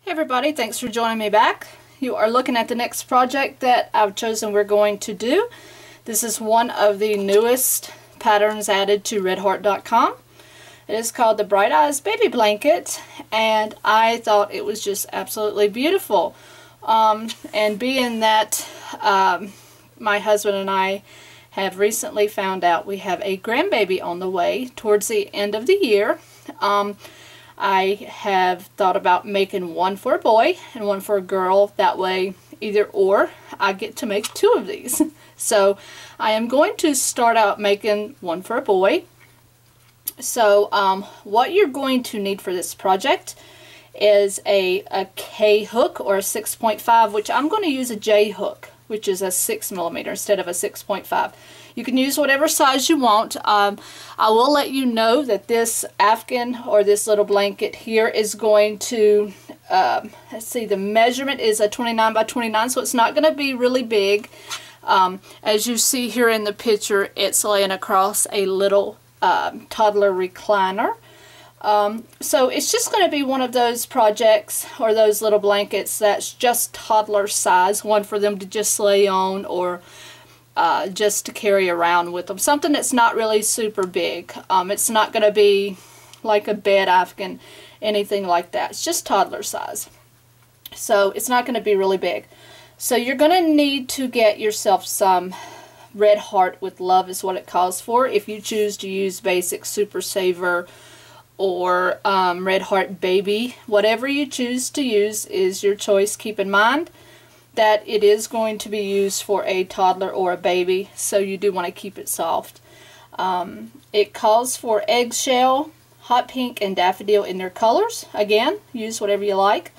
Hey everybody, thanks for joining me back. You are looking at the next project that I've chosen we're going to do. This is one of the newest patterns added to redheart.com. It is called the Bright Eyes Baby Blanket, and I thought it was just absolutely beautiful. And being that my husband and I have recently found out we have a grandbaby on the way towards the end of the year, I have thought about making one for a boy and one for a girl. That way, either or, I get to make two of these. So I am going to start out making one for a boy. So what you're going to need for this project is a K hook or a 6.5, which I'm going to use a J hook, which is a 6mm instead of a 6.5. You can use whatever size you want. I will let you know that this Afghan or this little blanket here is going to, let's see, the measurement is a 29 by 29, so it's not going to be really big. As you see here in the picture, it's laying across a little toddler recliner. So it's just going to be one of those projects or those little blankets that's just toddler size, one for them to just lay on or just to carry around with them. Something that's not really super big. It's not going to be like a bed Afghan, anything like that. It's just toddler size. So it's not going to be really big. So you're going to need to get yourself some Red Heart with Love is what it calls for. If you choose to use basic Super Saver or Red Heart Baby, whatever you choose to use is your choice. Keep in mind that it is going to be used for a toddler or a baby, so you do want to keep it soft. It calls for eggshell, hot pink, and daffodil in their colors. Again, use whatever you like.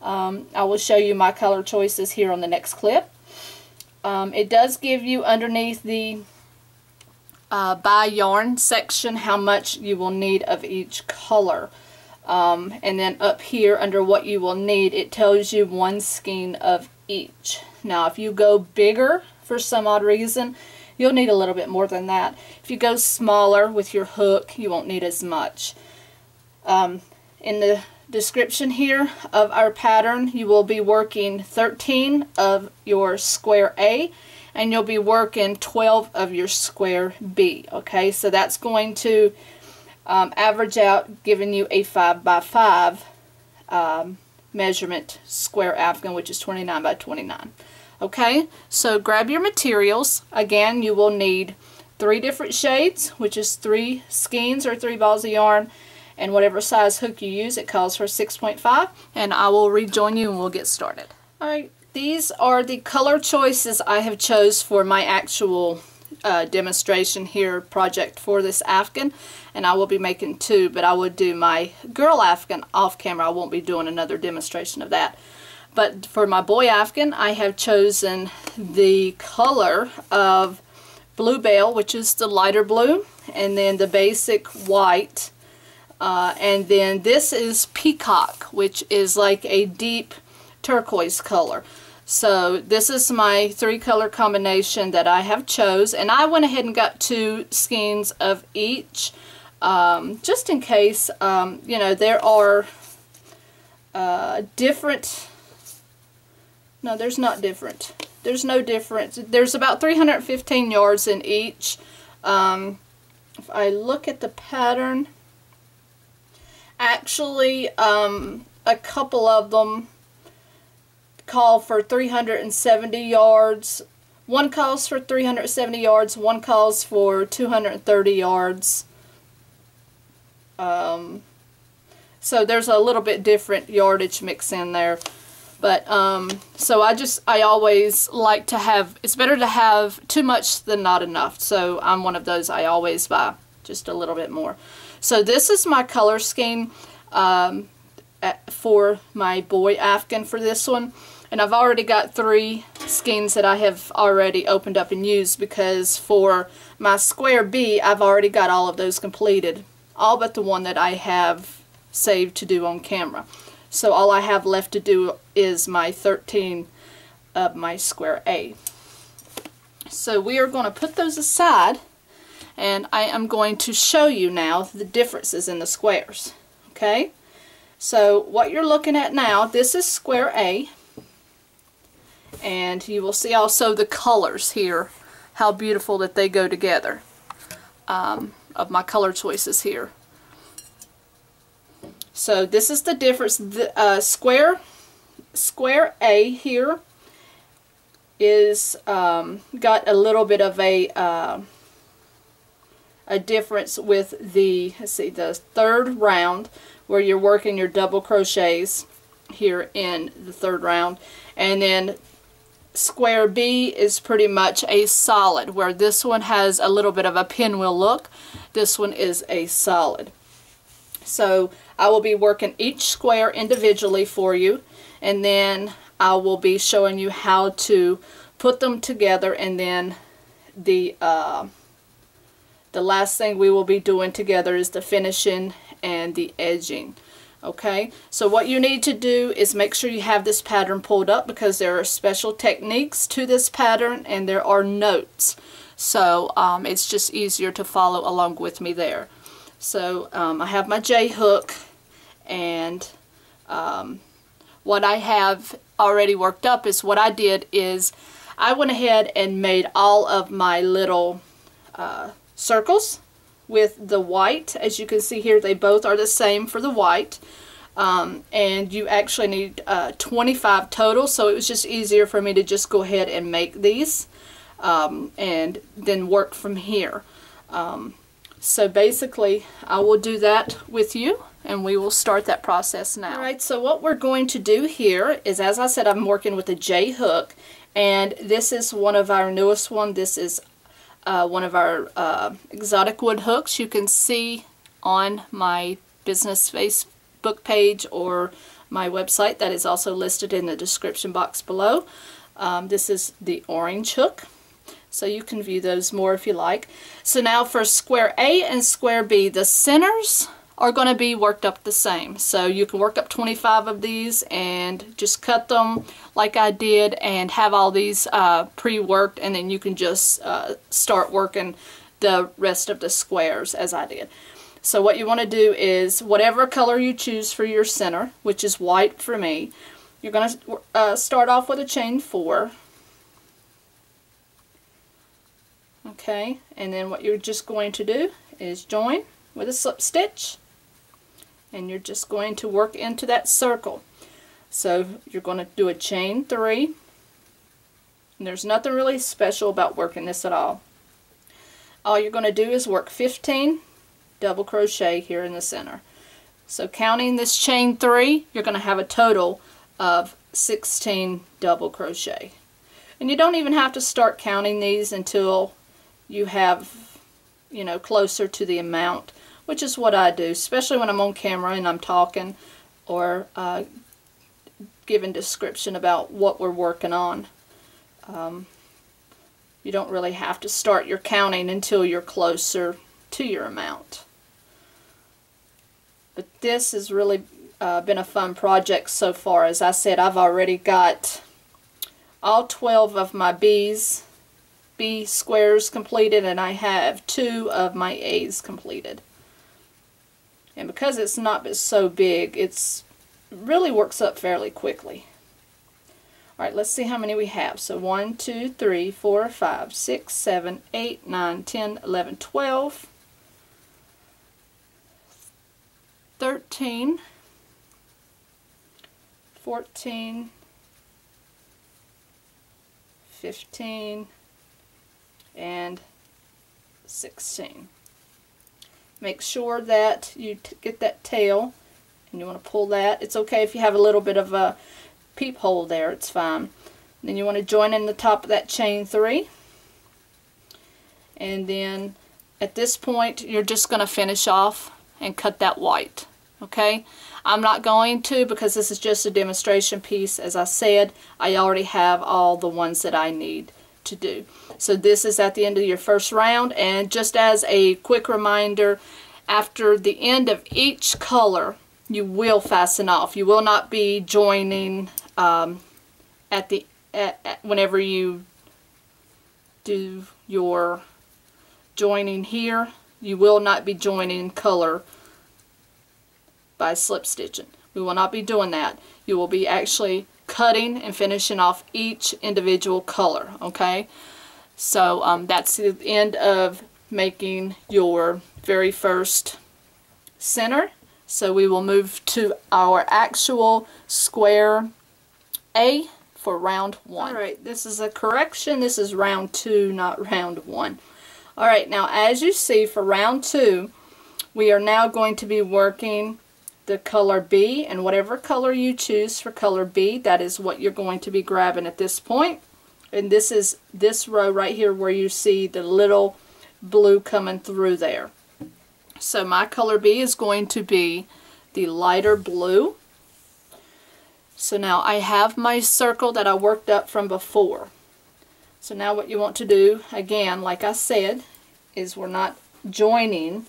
I will show you my color choices here on the next clip. It does give you underneath the buy yarn section how much you will need of each color. And then up here under what you will need, it tells you one skein of each. Now if you go bigger for some odd reason, you'll need a little bit more than that. If you go smaller with your hook, you won't need as much. In the description here of our pattern, you will be working 13 of your square A and you'll be working 12 of your square B. Okay, so that's going to average out giving you a 5 by 5 measurement square Afghan, which is 29 by 29. Okay, so grab your materials. Again, you will need 3 different shades, which is 3 skeins or 3 balls of yarn, and whatever size hook you use, it calls for 6.5, and I will rejoin you and we'll get started. Alright, these are the color choices I have chose for my actual demonstration here project for this Afghan, and I will be making 2, but I would do my girl Afghan off camera. I won't be doing another demonstration of that. But for my boy Afghan, I have chosen the color of Bluebell, which is the lighter blue, and then the basic white, and then this is Peacock, which is like a deep turquoise color. So this is my 3 color combination that I have chose, and I went ahead and got 2 skeins of each, just in case. You know, there are different, no, there's not different, there's no difference. There's about 315 yards in each. If I look at the pattern, actually a couple of them call for 370 yards. One calls for 370 yards, one calls for 230 yards. So there's a little bit different yardage mix in there. But so I always like to have, it's better to have too much than not enough. So I'm one of those, I always buy just a little bit more. So this is my color scheme for my boy Afghan for this one. And I've already got 3 skeins that I have already opened up and used, because for my square B, I've already got all of those completed. All but the one that I have saved to do on camera. So all I have left to do is my 13 of my square A. So we are going to put those aside, and I am going to show you now the differences in the squares. Okay? So what you're looking at now, this is square A, and you will see also the colors here, how beautiful that they go together, of my color choices here. So this is the difference. The square A here is got a little bit of a difference with the, let's see, the third round, where you're working your double crochets here in the third round, and then square B is pretty much a solid, where this one has a little bit of a pinwheel look. This one is a solid. So I will be working each square individually for you, and then I will be showing you how to put them together, and then the last thing we will be doing together is the finishing and the edging. Okay, so what you need to do is make sure you have this pattern pulled up, because there are special techniques to this pattern and there are notes. So it's just easier to follow along with me there. So I have my J hook, and what I have already worked up is, what I did is I went ahead and made all of my little circles with the white. As you can see here, they both are the same for the white, and you actually need 25 total, so it was just easier for me to just go ahead and make these and then work from here. So basically I will do that with you, and we will start that process now. Alright, so what we're going to do here is, as I said, I'm working with a J hook, and this is one of our newest one. This is one of our exotic wood hooks. You can see on my business Facebook page or my website, that is also listed in the description box below. This is the orange hook, so you can view those more if you like. So now for square A and square B, the centers are going to be worked up the same. So you can work up 25 of these and just cut them like I did, and have all these pre-worked, and then you can just start working the rest of the squares as I did. So what you want to do is, whatever color you choose for your center, which is white for me, you're going to start off with a chain 4. Okay, and then what you're just going to do is join with a slip stitch, and you're just going to work into that circle. So you're going to do a chain 3, and there's nothing really special about working this at all. All you're going to do is work 15 double crochet here in the center. So counting this chain 3, you're going to have a total of 16 double crochet. And you don't even have to start counting these until you have, you know, closer to the amount, which is what I do, especially when I'm on camera and I'm talking or giving description about what we're working on. You don't really have to start your counting until you're closer to your amount. But this has really been a fun project so far. As I said, I've already got all 12 of my B squares completed, and I have 2 of my A's completed. And because it's not so big, it's really works up fairly quickly. Alright, let's see how many we have. So 1, 2, 3, 4, 5, 6, 7, 8, 9, 10, 11, 12, 13, 14, 15, and 16. Make sure that you get that tail, and you want to pull that. It's okay if you have a little bit of a peephole there, it's fine. Then you want to join in the top of that chain 3, and then at this point you're just going to finish off and cut that white. Okay, I'm not going to, because this is just a demonstration piece. As I said, I already have all the ones that I need to do. So this is at the end of your first round, and just as a quick reminder, after the end of each color you will fasten off. You will not be joining whenever you do your joining here. You will not be joining color by slip stitching. We will not be doing that. You will be actually cutting and finishing off each individual color, okay? So that's the end of making your very first center. So we will move to our actual square A for round 1. Alright, this is a correction. This is round 2, not round 1. Alright, now as you see for round 2, we are now going to be working the color B, and whatever color you choose for color B, that is what you're going to be grabbing at this point. And this is this row right here where you see the little blue coming through there. So my color B is going to be the lighter blue. So now I have my circle that I worked up from before. So now what you want to do, again, like I said, is we're not joining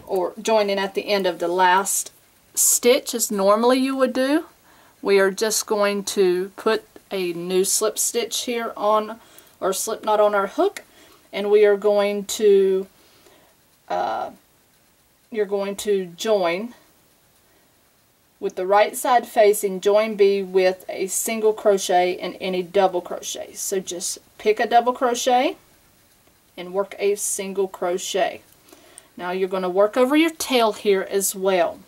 or joining at the end of the last stitch as normally you would do. We are just going to put a new slip stitch here on, or slip knot on our hook, and we are going to you're going to join with the right side facing, join B with a single crochet and any double crochet. So just pick a double crochet and work a single crochet. Now you're going to work over your tail here as well.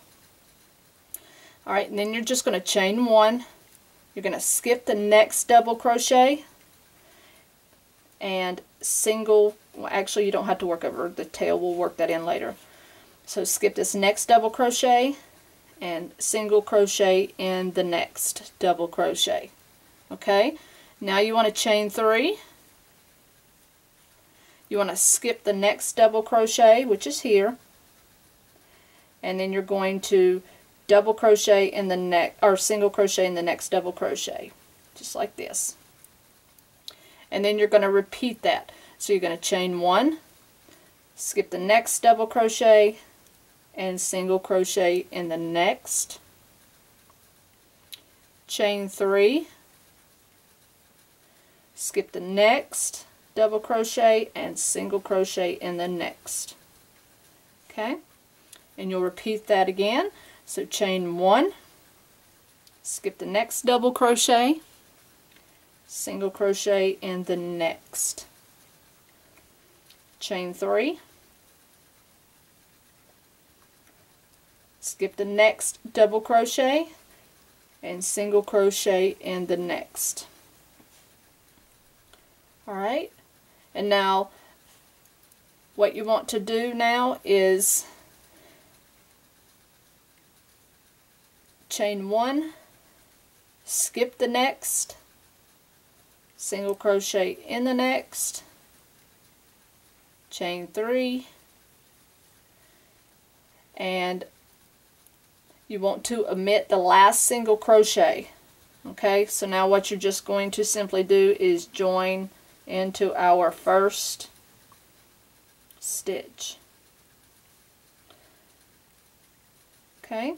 Alright, and then you're just going to chain 1. You're going to skip the next double crochet and single, well, actually you don't have to work over the tail, we'll work that in later. So skip this next double crochet and single crochet in the next double crochet. Okay, now you want to chain 3. You want to skip the next double crochet, which is here, and then you're going to double crochet in the next, or single crochet in the next double crochet, just like this. And then you're going to repeat that. So you're going to chain 1, skip the next double crochet, and single crochet in the next, chain 3, skip the next double crochet and single crochet in the next. Okay, and you'll repeat that again. So chain 1, skip the next double crochet, single crochet in the next, chain 3, skip the next double crochet and single crochet in the next. Alright, and now what you want to do now is chain 1, skip the next, single crochet in the next, chain 3, and you want to omit the last single crochet. Okay, so now what you're just going to simply do is join into our first stitch. Okay,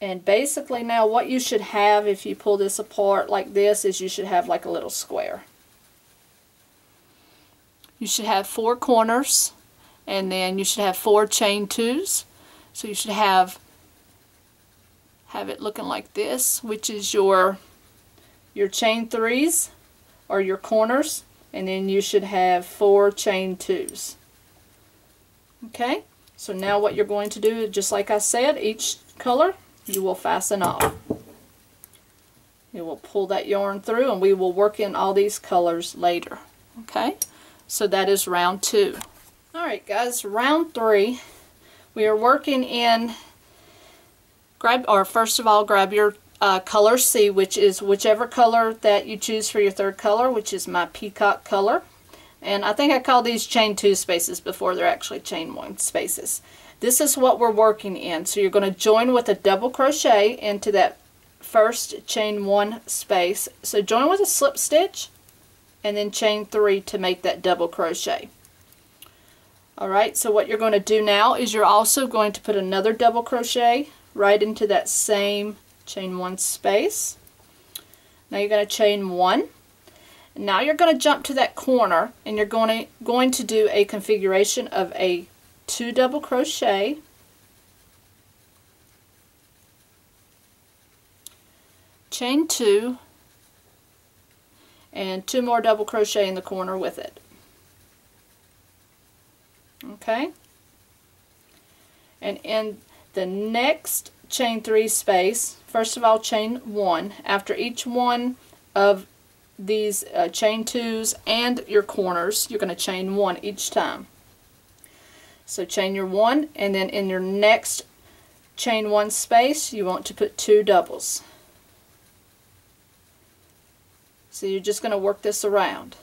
and basically now what you should have if you pull this apart like this is you should have like a little square. You should have 4 corners, and then you should have 4 chain 2s. So you should have it looking like this, which is your chain 3s or your corners, and then you should have 4 chain 2s. Okay, so now what you're going to do, just like I said, each color you will fasten off. You will pull that yarn through, and we will work in all these colors later. Okay, so that is round 2. Alright guys, round 3, we are working in, first of all grab your color C, which is whichever color that you choose for your third color, which is my peacock color. And I think I called these chain 2 spaces before, they're actually chain 1 spaces. This is what we're working in. So you're going to join with a double crochet into that first chain 1 space. So join with a slip stitch and then chain 3 to make that double crochet. Alright, so what you're going to do now is you're also going to put another double crochet right into that same chain 1 space. Now you're going to chain 1. And now you're going to jump to that corner, and you're going to do a configuration of a 2 double crochet chain 2, and 2 more double crochet in the corner with it. Okay, and in the next chain 3 space, first of all chain 1. After each one of these chain 2s and your corners, you're going to chain 1 each time. So chain your 1, and then in your next chain 1 space you want to put 2 doubles. So you're just going to work this around.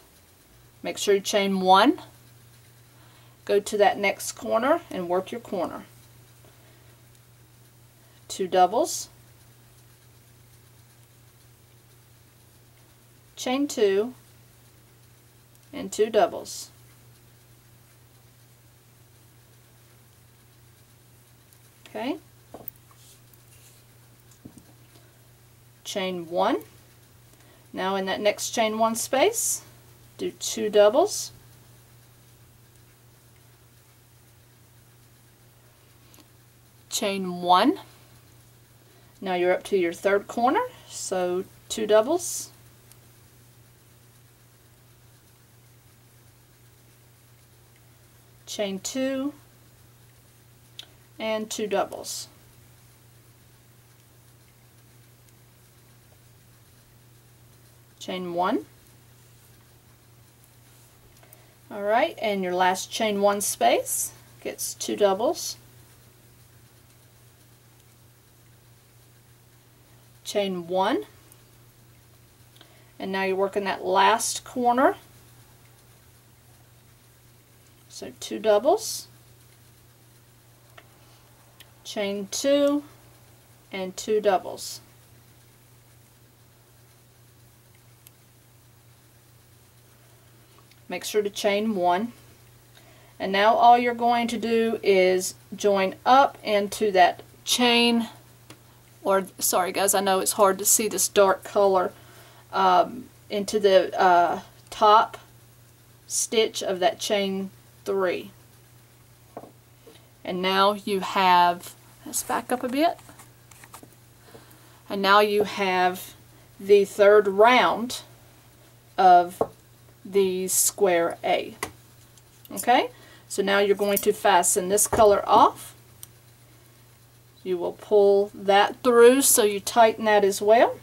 Make sure you chain 1, go to that next corner and work your corner. 2 doubles, chain 2, and 2 doubles. Okay, chain 1. Now in that next chain 1 space, do 2 doubles, chain 1. Now you're up to your third corner, so 2 doubles, chain 2, and 2 doubles. Chain 1. Alright, and your last chain 1 space gets 2 doubles, chain 1, and now you're working that last corner, so 2 doubles, chain 2, and 2 doubles. Make sure to chain 1, and now all you're going to do is join up into that chain, or sorry guys, I know it's hard to see this dark color, into the top stitch of that chain 3. And now you have, let's back up a bit, and now you have the third round of the square A. Okay, so now you're going to fasten this color off. You will pull that through so you tighten that as well,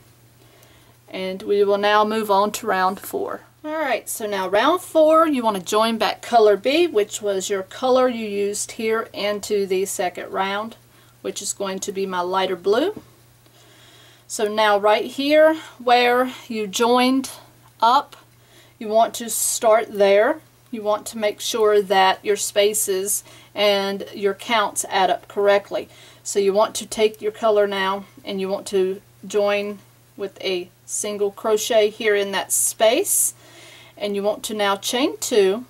and we will now move on to round 4. Alright, so now round 4, you want to join back color B, which was your color you used here, into the second round, which is going to be my lighter blue. So now right here where you joined up, you want to start there. You want to make sure that your spaces and your counts add up correctly. So you want to take your color now and you want to join with a single crochet here in that space, and you want to now chain 2.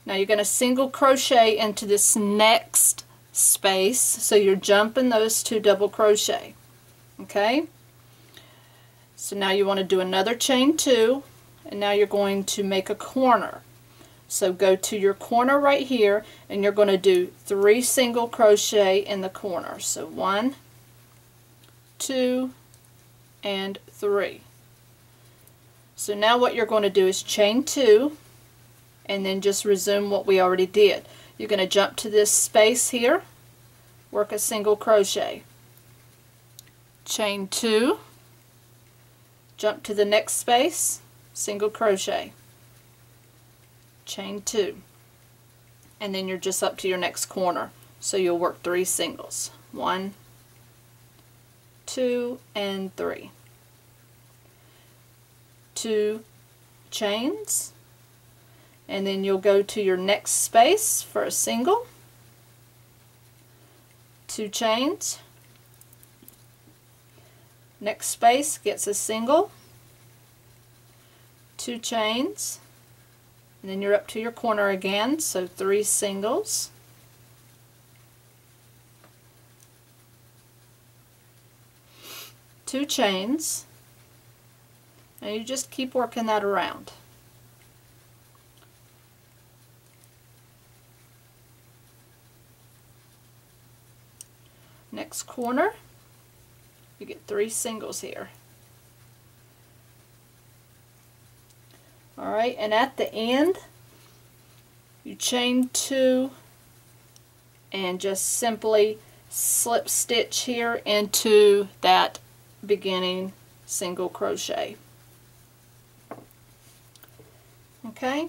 Now you're going to single crochet into this next space, so you're jumping those 2 double crochet. Okay, so now you want to do another chain 2, and now you're going to make a corner. So go to your corner right here, and you're going to do 3 single crochet in the corner. So 1, 2, and 3. So now what you're going to do is chain 2, and then just resume what we already did. You're going to jump to this space here, work a single crochet, chain 2, jump to the next space, single crochet, chain 2, and then you're just up to your next corner. So you'll work 3 singles, 1, 2, and 3. 2 chains, and then you'll go to your next space for a single, 2 chains, next space gets a single, 2 chains, and then you're up to your corner again, so 3 singles, 2 chains, and you just keep working that around. Next corner, You get 3 singles here. Alright, and at the end you chain 2 and just simply slip stitch here into that beginning single crochet. Okay,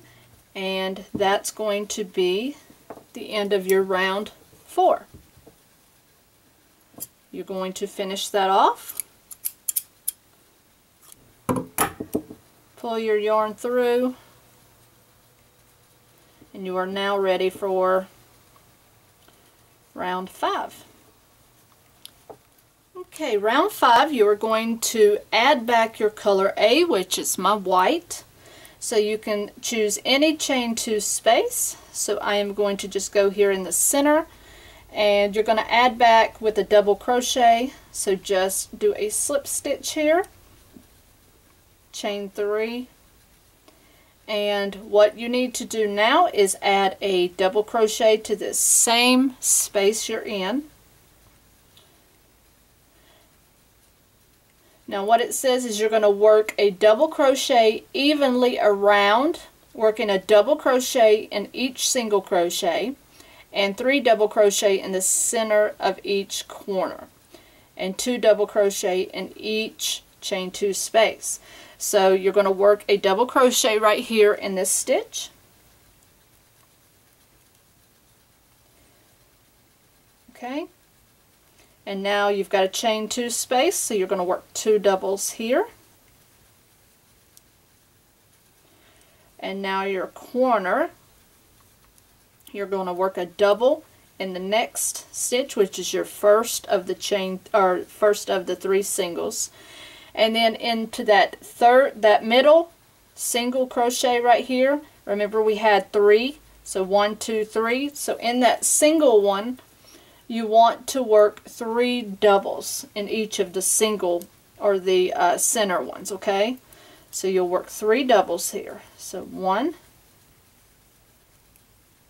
and that's going to be the end of your round 4. You're going to finish that off. Pull your yarn through, and you are now ready for round 5. Okay, round 5, you are going to add back your color A, which is my white. So you can choose any chain 2 space. So I am going to just go here in the center, and you're going to add back with a double crochet. So just do a slip stitch here, chain 3, and what you need to do now is add a double crochet to this same space you're in. Now what it says is you're going to work a double crochet evenly around, working a double crochet in each single crochet and 3 double crochet in the center of each corner and 2 double crochet in each chain 2 space. So you're going to work a double crochet right here in this stitch. Okay. And now you've got a chain 2 space, so you're going to work 2 doubles here. And now your corner, you're going to work a double in the next stitch, which is your first of the chain, or first of the 3 singles. And then into that middle single crochet right here, remember we had 3, so 1, 2, 3. So in that single one, you want to work 3 doubles in each of the single or the center ones, okay? So you'll work 3 doubles here. So 1,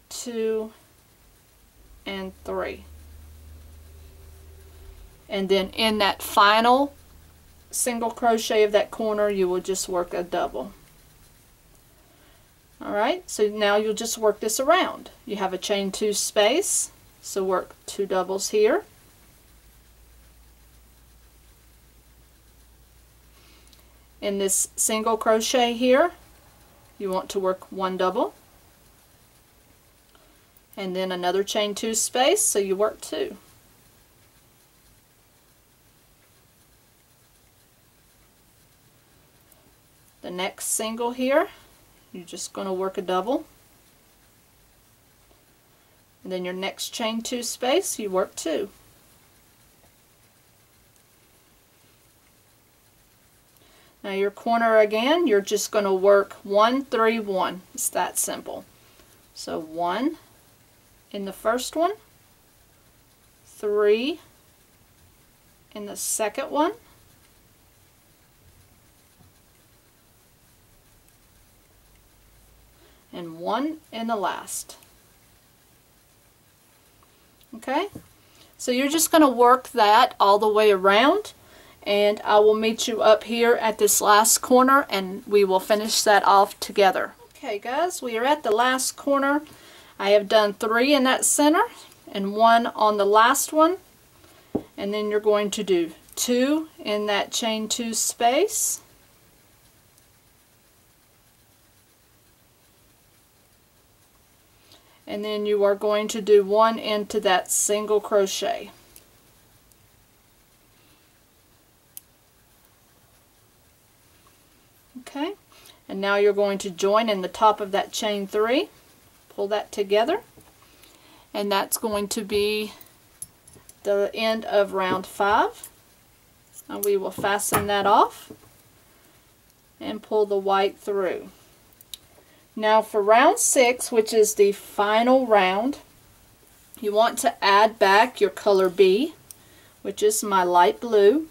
2, and 3. And then in that final single crochet of that corner, you will just work a double. Alright, so now you'll just work this around. You have a chain 2 space, so work 2 doubles here. In this single crochet here, you want to work 1 double. And then another chain 2 space, so you work 2. The next single here, you're just going to work a double. And then your next chain 2 space, you work 2. Now your corner again, you're just going to work 1, 3, 1. It's that simple. So 1 in the first one, 3 in the second one, and 1 in the last. Okay, so you're just going to work that all the way around, and I will meet you up here at this last corner and we will finish that off together. Okay guys, we are at the last corner. I have done 3 in that center and 1 on the last one, and then you're going to do 2 in that chain 2 space, and then you are going to do 1 into that single crochet. Okay, and now you're going to join in the top of that chain 3, pull that together, and that's going to be the end of round 5. And we will fasten that off and pull the white through. Now for round 6, which is the final round, you want to add back your color B, which is my light blue.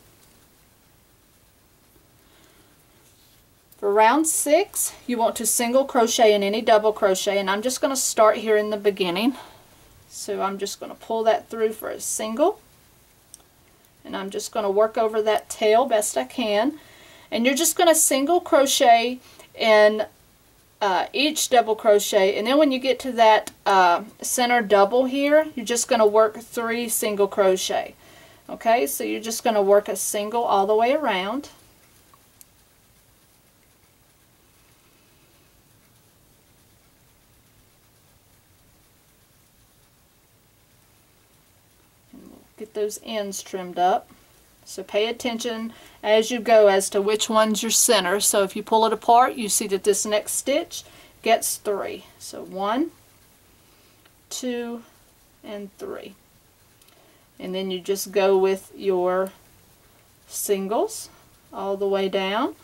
For round 6, you want to single crochet in any double crochet, and I'm just going to start here in the beginning. So I'm just going to pull that through for a single, and I'm just going to work over that tail best I can. And you're just going to single crochet in each double crochet, and then when you get to that center double here, you're just going to work 3 single crochet. Okay, so you're just going to work a single all the way around. And we'll get those ends trimmed up. So pay attention as you go as to which one's your center. So if you pull it apart, you see that this next stitch gets 3. So 1, 2, and 3. And then you just go with your singles all the way down.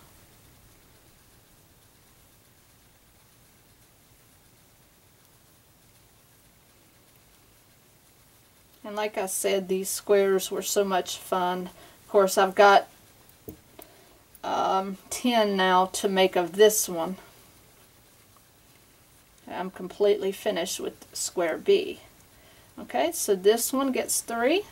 And like I said, these squares were so much fun. Of course, I've got 10 now to make of this one. I'm completely finished with square B. Okay, so this one gets 3.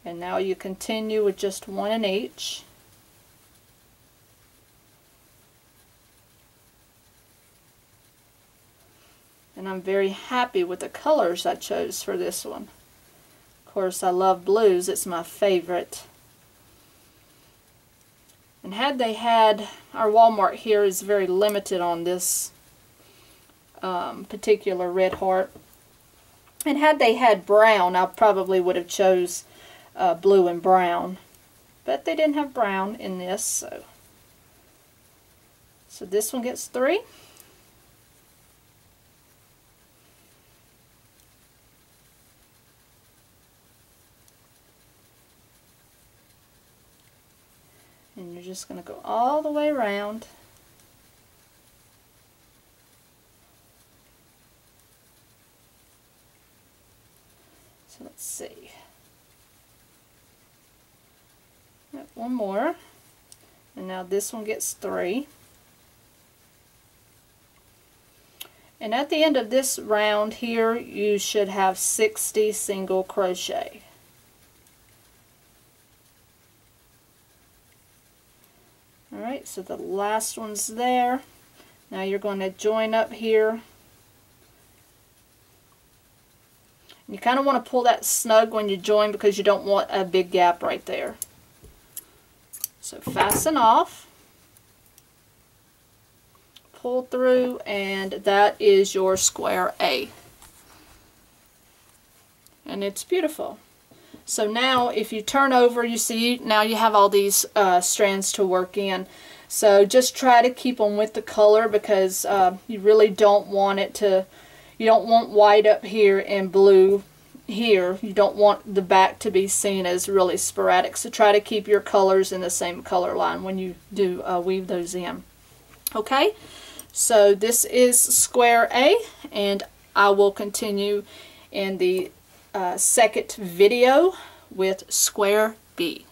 And now you continue with just 1 in each. And I'm very happy with the colors I chose for this one. Of course, I love blues. It's my favorite. And had they had, our Walmart here is very limited on this particular red heart. And had they had brown, I probably would have chose blue and brown. But they didn't have brown in this, so this one gets 3. And you're just going to go all the way around. So let's see. One more. And now this one gets 3. And at the end of this round here, you should have 60 single crochet. Alright, so the last one's there. Now you're going to join up here. You kind of want to pull that snug when you join because you don't want a big gap right there. So fasten off, pull through, and that is your square A. And it's beautiful. So now if you turn over, you see now you have all these strands to work in. So just try to keep them with the color because you really don't want it to, you don't want white up here and blue here. You don't want the back to be seen as really sporadic. So try to keep your colors in the same color line when you do weave those in. Okay, so this is square A, and I will continue in the second video with square B.